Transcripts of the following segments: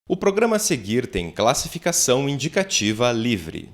O programa a seguir tem classificação indicativa livre.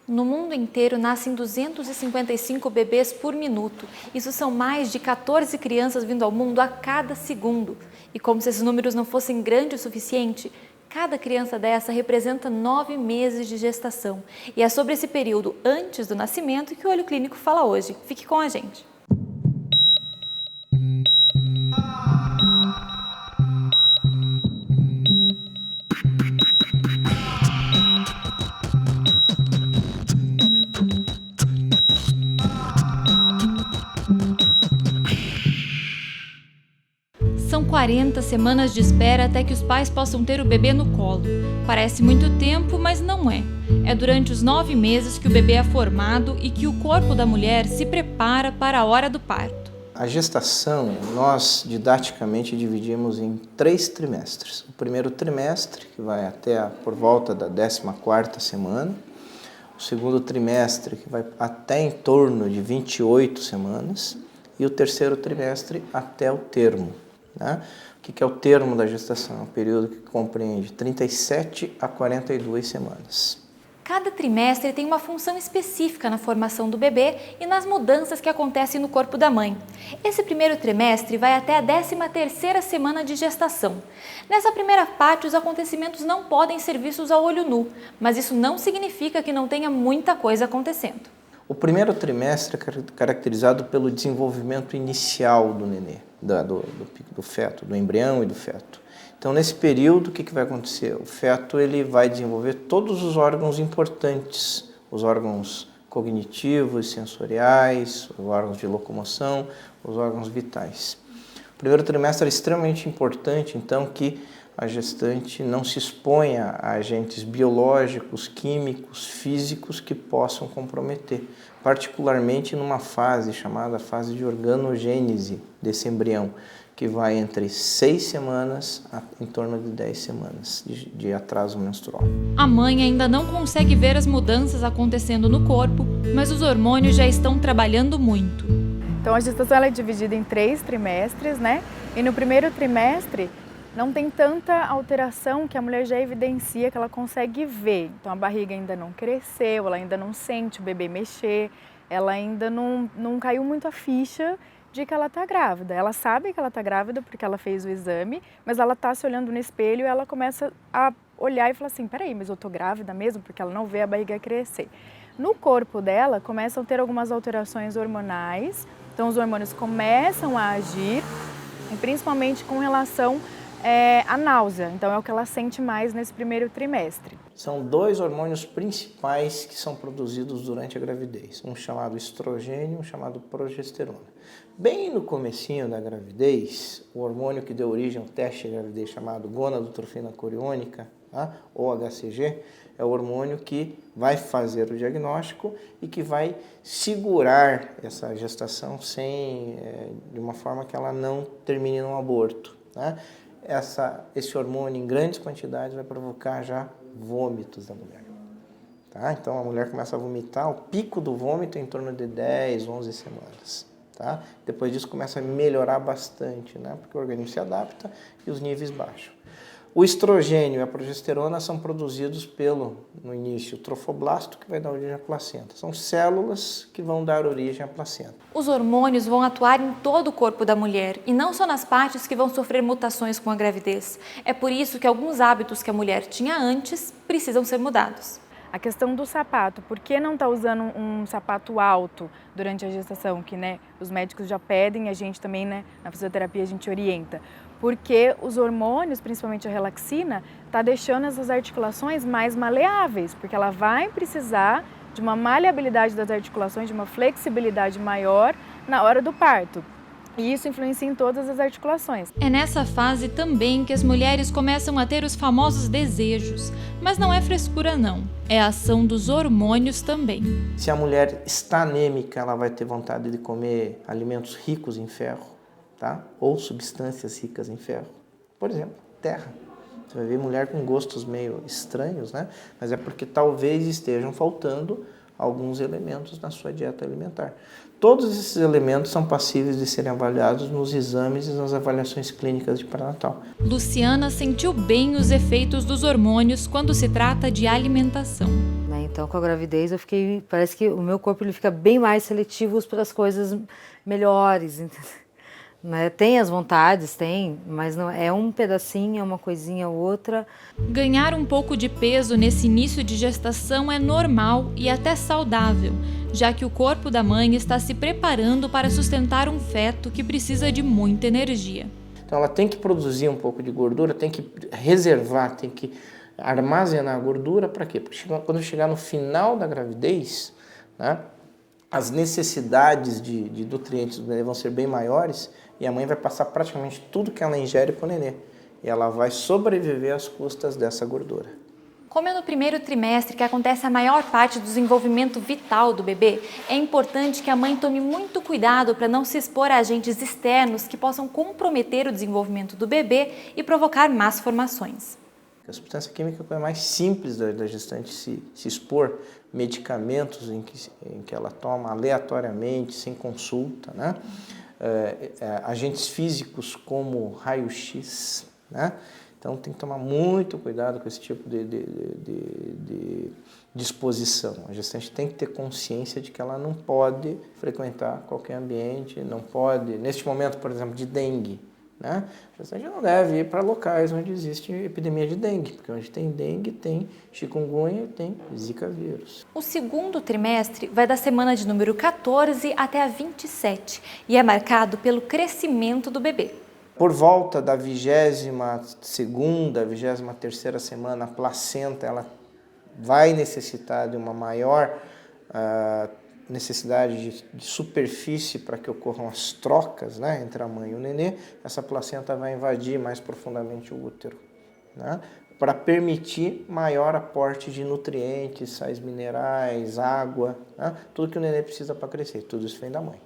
No mundo inteiro, nascem 255 bebês por minuto. Isso são mais de 14 crianças vindo ao mundo a cada segundo. E como se esses números não fossem grandes o suficiente, cada criança dessa representa 9 meses de gestação. E é sobre esse período antes do nascimento que o Olho Clínico fala hoje. Fique com a gente. São 40 semanas de espera até que os pais possam ter o bebê no colo. Parece muito tempo, mas não é. É durante os 9 meses que o bebê é formado e que o corpo da mulher se prepara para a hora do parto. A gestação, nós didaticamente dividimos em 3 trimestres. O primeiro trimestre, que vai até por volta da 14ª semana. O segundo trimestre, que vai até em torno de 28 semanas. E o terceiro trimestre até o termo. Né? O que é o termo da gestação? É um período que compreende 37 a 42 semanas. Cada trimestre tem uma função específica na formação do bebê e nas mudanças que acontecem no corpo da mãe. Esse primeiro trimestre vai até a 13ª semana de gestação. Nessa primeira parte, os acontecimentos não podem ser vistos a olho nu, mas isso não significa que não tenha muita coisa acontecendo. O primeiro trimestre é caracterizado pelo desenvolvimento inicial do nenê, do feto, do embrião e do feto. Então, nesse período, o que vai acontecer? O feto ele vai desenvolver todos os órgãos importantes, os órgãos cognitivos, sensoriais, os órgãos de locomoção, os órgãos vitais. O primeiro trimestre é extremamente importante, então, que a gestante não se exponha a agentes biológicos, químicos, físicos que possam comprometer, particularmente numa fase chamada fase de organogênese desse embrião, que vai entre 6 semanas a em torno de 10 semanas de atraso menstrual. A mãe ainda não consegue ver as mudanças acontecendo no corpo, mas os hormônios já estão trabalhando muito. Então a gestação ela é dividida em 3 trimestres, né? E no primeiro trimestre não tem tanta alteração que a mulher já evidencia que ela consegue ver. Então a barriga ainda não cresceu, ela ainda não sente o bebê mexer, ela ainda não caiu muito a ficha de que ela está grávida. Ela sabe que ela está grávida porque ela fez o exame, mas ela está se olhando no espelho e ela começa a olhar e falar assim, peraí, mas eu estou grávida mesmo? Porque ela não vê a barriga crescer. No corpo dela começam a ter algumas alterações hormonais, então os hormônios começam a agir, e principalmente com relação à náusea, então é o que ela sente mais nesse primeiro trimestre. São 2 hormônios principais que são produzidos durante a gravidez, um chamado estrogênio e um chamado progesterona. Bem no comecinho da gravidez, o hormônio que deu origem ao teste de gravidez chamado gonadotrofina choriônica, tá? Ou HCG, é o hormônio que vai fazer o diagnóstico e que vai segurar essa gestação de uma forma que ela não termine num aborto. Tá? Esse hormônio em grandes quantidades vai provocar já vômitos da mulher. Tá? Então a mulher começa a vomitar, o pico do vômito é em torno de 10, 11 semanas. Tá? Depois disso começa a melhorar bastante, né? Porque o organismo se adapta e os níveis baixam. O estrogênio e a progesterona são produzidos no início, o trofoblasto, que vai dar origem à placenta. São células que vão dar origem à placenta. Os hormônios vão atuar em todo o corpo da mulher e não só nas partes que vão sofrer mutações com a gravidez. É por isso que alguns hábitos que a mulher tinha antes precisam ser mudados. A questão do sapato, por que não está usando um sapato alto durante a gestação? Que os médicos já pedem, a gente também na fisioterapia a gente orienta. Porque os hormônios, principalmente a relaxina, está deixando essas articulações mais maleáveis, porque ela vai precisar de uma maleabilidade das articulações, de uma flexibilidade maior na hora do parto. E isso influencia em todas as articulações. É nessa fase também que as mulheres começam a ter os famosos desejos. Mas não é frescura não, é a ação dos hormônios também. Se a mulher está anêmica, ela vai ter vontade de comer alimentos ricos em ferro, tá? Ou substâncias ricas em ferro. Por exemplo, terra. Você vai ver mulher com gostos meio estranhos, né? Mas é porque talvez estejam faltando alguns elementos na sua dieta alimentar. Todos esses elementos são passíveis de serem avaliados nos exames e nas avaliações clínicas de pré-natal. Luciana sentiu bem os efeitos dos hormônios quando se trata de alimentação. Então, com a gravidez, parece que o meu corpo ele fica bem mais seletivo para as coisas melhores. Né? Tem as vontades, mas não é um pedacinho, é uma coisinha ou outra. Ganhar um pouco de peso nesse início de gestação é normal e até saudável, já que o corpo da mãe está se preparando para sustentar um feto que precisa de muita energia. Então ela tem que produzir um pouco de gordura, tem que reservar, tem que armazenar a gordura para quê? Porque quando chegar no final da gravidez, né, as necessidades de nutrientes do nenê vão ser bem maiores e a mãe vai passar praticamente tudo que ela ingere para o nenê. E ela vai sobreviver às custas dessa gordura. Como é no primeiro trimestre que acontece a maior parte do desenvolvimento vital do bebê, é importante que a mãe tome muito cuidado para não se expor a agentes externos que possam comprometer o desenvolvimento do bebê e provocar más formações. A substância química é a coisa mais simples da gestante se expor, medicamentos em que ela toma aleatoriamente, sem consulta, né? Agentes físicos como raio-x, né? Então tem que tomar muito cuidado com esse tipo de disposição. A gestante tem que ter consciência de que ela não pode frequentar qualquer ambiente, não pode, neste momento, por exemplo, de dengue, né? A gestante não deve ir para locais onde existe epidemia de dengue, porque onde tem dengue tem chikungunya e tem zika vírus. O segundo trimestre vai da semana de número 14 até a 27 e é marcado pelo crescimento do bebê. Por volta da 22ª, 23ª semana, a placenta ela vai necessitar de uma maior necessidade de superfície para que ocorram as trocas, né, entre a mãe e o nenê. Essa placenta vai invadir mais profundamente o útero, né, para permitir maior aporte de nutrientes, sais minerais, água, né, tudo que o nenê precisa para crescer. Tudo isso vem da mãe.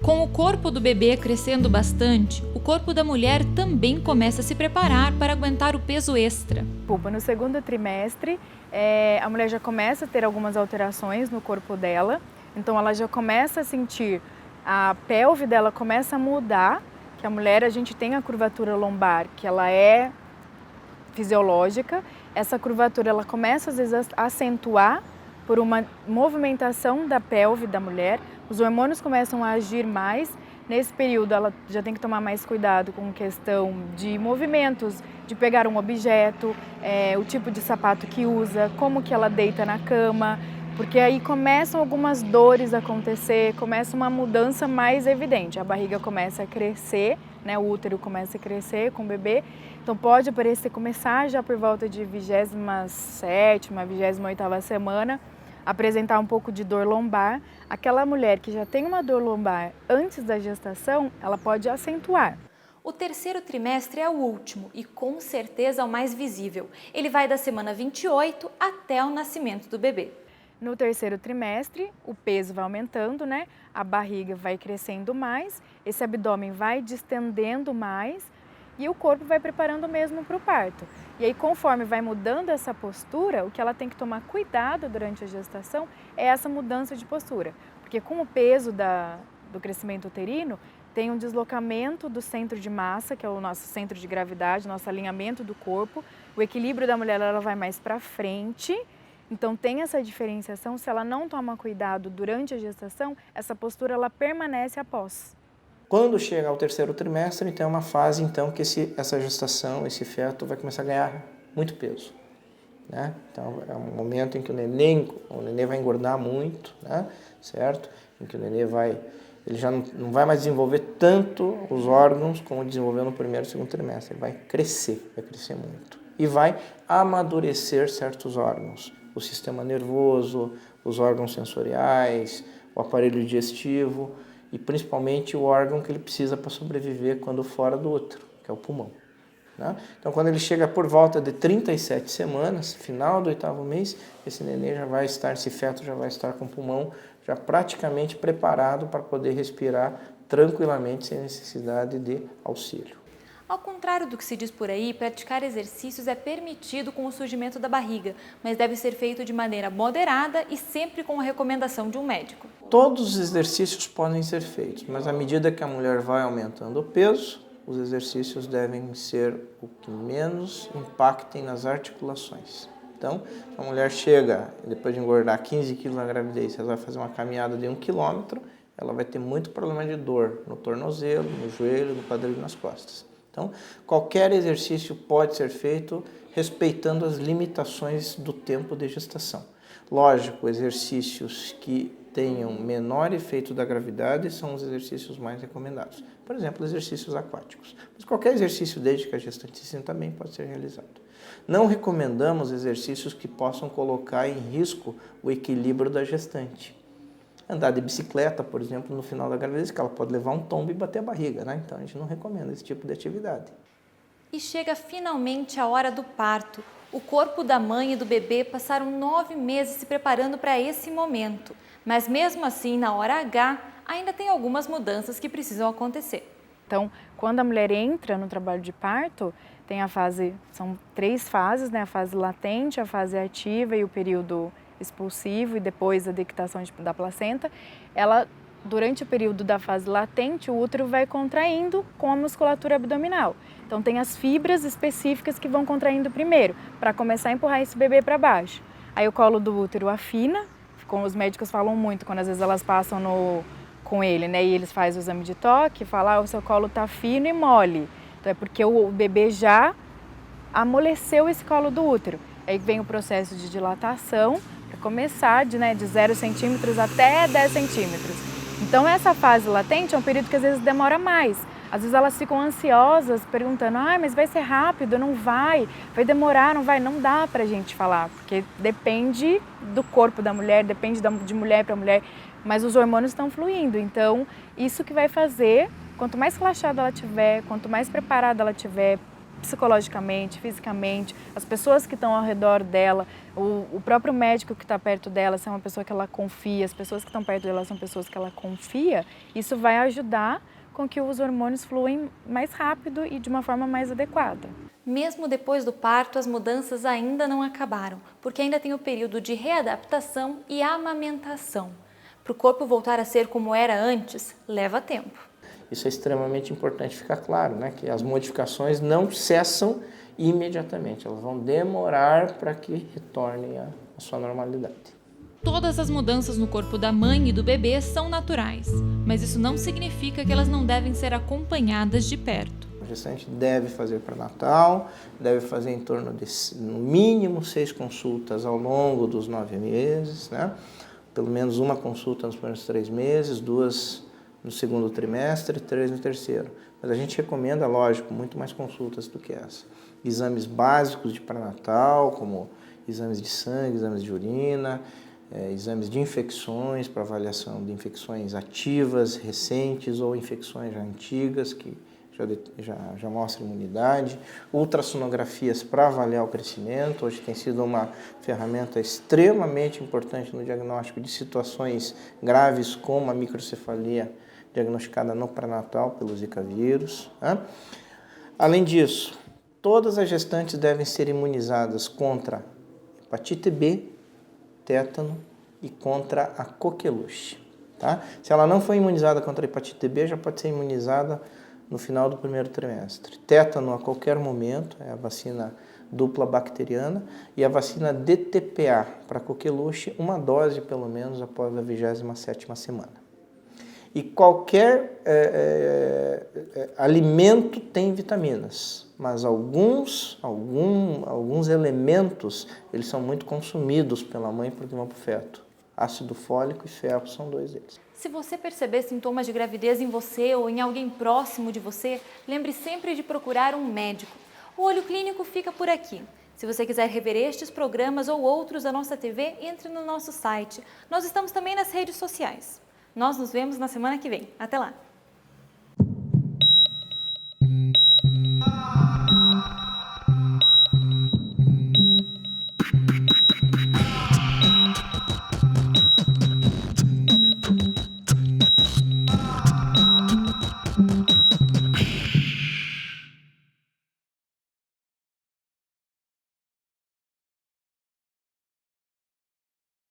Com o corpo do bebê crescendo bastante, o corpo da mulher também começa a se preparar para aguentar o peso extra. No segundo trimestre, a mulher já começa a ter algumas alterações no corpo dela, então ela já começa a sentir, a pelve dela começa a mudar, que a mulher, a gente tem a curvatura lombar, que ela é fisiológica, essa curvatura ela começa às vezes a acentuar por uma movimentação da pelve da mulher, os hormônios começam a agir mais. Nesse período ela já tem que tomar mais cuidado com questão de movimentos, de pegar um objeto, o tipo de sapato que usa, como que ela deita na cama, porque aí começam algumas dores a acontecer, começa uma mudança mais evidente, a barriga começa a crescer, né, o útero começa a crescer com o bebê, então pode começar já por volta de 27ª, 28ª semana, apresentar um pouco de dor lombar. Aquela mulher que já tem uma dor lombar antes da gestação, ela pode acentuar. O terceiro trimestre é o último e com certeza é o mais visível. Ele vai da semana 28 até o nascimento do bebê. No terceiro trimestre, o peso vai aumentando, né? A barriga vai crescendo mais, esse abdômen vai distendendo mais e o corpo vai preparando mesmo para o parto. E aí, conforme vai mudando essa postura, o que ela tem que tomar cuidado durante a gestação é essa mudança de postura. Porque com o peso do crescimento uterino, tem um deslocamento do centro de massa, que é o nosso centro de gravidade, nosso alinhamento do corpo. O equilíbrio da mulher ela vai mais para frente. Então tem essa diferenciação, se ela não toma cuidado durante a gestação, essa postura ela permanece após. Quando chega ao terceiro trimestre, então é uma fase então, que essa gestação, esse feto vai começar a ganhar muito peso, né? Então é um momento em que o nenê vai engordar muito, né? Certo? Em que o nenê ele já não vai mais desenvolver tanto os órgãos como desenvolveu no primeiro e segundo trimestre. Ele vai crescer muito. E vai amadurecer certos órgãos. O sistema nervoso, os órgãos sensoriais, o aparelho digestivo e principalmente o órgão que ele precisa para sobreviver quando fora do útero, que é o pulmão, né? Então, quando ele chega por volta de 37 semanas, final do 8º mês, esse feto já vai estar com o pulmão já praticamente preparado para poder respirar tranquilamente sem necessidade de auxílio. Ao contrário do que se diz por aí, praticar exercícios é permitido com o surgimento da barriga, mas deve ser feito de maneira moderada e sempre com a recomendação de um médico. Todos os exercícios podem ser feitos, mas à medida que a mulher vai aumentando o peso, os exercícios devem ser o que menos impactem nas articulações. Então, se a mulher chega, depois de engordar 15 quilos na gravidez, ela vai fazer uma caminhada de 1 quilômetro, ela vai ter muito problema de dor no tornozelo, no joelho, no quadril e nas costas. Então, qualquer exercício pode ser feito respeitando as limitações do tempo de gestação. Lógico, exercícios que tenham menor efeito da gravidade são os exercícios mais recomendados. Por exemplo, exercícios aquáticos. Mas qualquer exercício desde que a gestante se sinta bem pode ser realizado. Não recomendamos exercícios que possam colocar em risco o equilíbrio da gestante. Andar de bicicleta, por exemplo, no final da gravidez, que ela pode levar um tombo e bater a barriga, né? Então a gente não recomenda esse tipo de atividade. E chega finalmente a hora do parto. O corpo da mãe e do bebê passaram 9 meses se preparando para esse momento. Mas mesmo assim, na hora H, ainda tem algumas mudanças que precisam acontecer. Então, quando a mulher entra no trabalho de parto, tem a fase, são 3 fases, né? A fase latente, a fase ativa e o período expulsivo e depois a dectação da placenta. Ela, durante o período da fase latente, o útero vai contraindo com a musculatura abdominal. Então tem as fibras específicas que vão contraindo primeiro, para começar a empurrar esse bebê para baixo. Aí o colo do útero afina, como os médicos falam muito, quando às vezes elas passam com ele, né? E eles fazem o exame de toque, falam, o seu colo está fino e mole. Então é porque o bebê já amoleceu esse colo do útero. Aí vem o processo de dilatação, para começar de 0 centímetros até 10 centímetros. Então essa fase latente é um período que às vezes demora mais. Às vezes elas ficam ansiosas, perguntando, mas vai ser rápido, não vai demorar, não vai. Não dá pra gente falar, porque depende do corpo da mulher, depende de mulher para mulher, mas os hormônios estão fluindo. Então isso que vai fazer, quanto mais relaxada ela tiver, quanto mais preparada ela tiver, psicologicamente, fisicamente, as pessoas que estão ao redor dela, o próprio médico que está perto dela, se é uma pessoa que ela confia, as pessoas que estão perto dela são pessoas que ela confia, isso vai ajudar com que os hormônios fluem mais rápido e de uma forma mais adequada. Mesmo depois do parto, as mudanças ainda não acabaram, porque ainda tem o período de readaptação e amamentação. Para o corpo voltar a ser como era antes, leva tempo. Isso é extremamente importante ficar claro, né? Que as modificações não cessam imediatamente, elas vão demorar para que retornem à sua normalidade. Todas as mudanças no corpo da mãe e do bebê são naturais, mas isso não significa que elas não devem ser acompanhadas de perto. A gestante deve fazer pré-natal, deve fazer em torno de, no mínimo, 6 consultas ao longo dos 9 meses, né? Pelo menos uma consulta nos primeiros 3 meses, 2 no segundo trimestre, 3 no terceiro. Mas a gente recomenda, lógico, muito mais consultas do que essa. Exames básicos de pré-natal, como exames de sangue, exames de urina, exames de infecções para avaliação de infecções ativas, recentes ou infecções já antigas que já mostram imunidade, ultrassonografias para avaliar o crescimento. Hoje tem sido uma ferramenta extremamente importante no diagnóstico de situações graves como a microcefalia diagnosticada no pré-natal pelo Zika vírus. Né? Além disso, todas as gestantes devem ser imunizadas contra hepatite B, tétano e contra a coqueluche. Tá? Se ela não for imunizada contra a hepatite B, já pode ser imunizada no final do primeiro trimestre. Tétano a qualquer momento, é a vacina dupla bacteriana, e a vacina DTPA para coqueluche, uma dose pelo menos após a 27ª semana. E qualquer alimento tem vitaminas, mas alguns elementos eles são muito consumidos pela mãe porque vão para o feto. Ácido fólico e ferro são 2 deles. Se você perceber sintomas de gravidez em você ou em alguém próximo de você, lembre sempre de procurar um médico. O Olho Clínico fica por aqui. Se você quiser rever estes programas ou outros da nossa TV, entre no nosso site. Nós estamos também nas redes sociais. Nós nos vemos na semana que vem. Até lá!